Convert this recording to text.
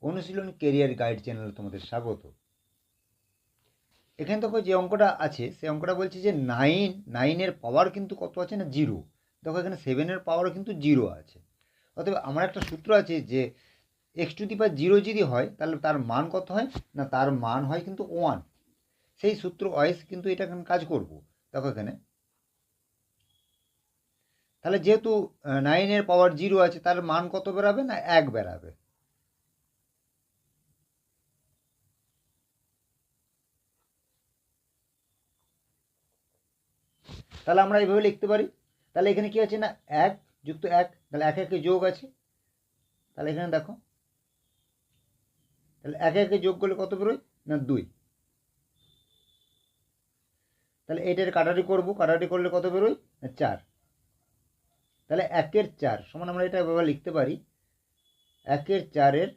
অনুশীলন career guide চ্যানেলে তোমাদের স্বাগত। এখানে দেখো যে অঙ্কটা আছে সেই অঙ্কটা বলছে যে নাইনের পাওয়ার কিন্তু কত আছে না 0। দেখো এখানে 7-এর পাওয়ারও কিন্তু 0 আছে। অতএব আমার একটা সূত্র আছে যে x⁻0 যদি হয় তাহলে তার মান কত হয় না, তার মান হয় কিন্তু 1। সেই সূত্র ওয়াইজ কিন্তু এটা এখানে কাজ করব। দেখো এখানে তাহলে যেহেতু 9-এর পাওয়ার 0 আছে তার মান কত বেরাবে না 1 বেরাবে। তাহলে আমরা এইভাবে লিখতে পারি। তাহলে এখানে কি আছে না 1 যুক্ত 1, তাহলে 1 1 যোগ আছে। তাহলে এখানে দেখো তাহলে 1 1 যোগ করলে কত বেরোয় না 2। তাহলে এটার কাটারি করব, কাটারি করলে কত বেরোয় না 4। তাহলে 1-এর 4 সমান আমরা এটা এভাবে লিখতে পারি 1-এর 4-এর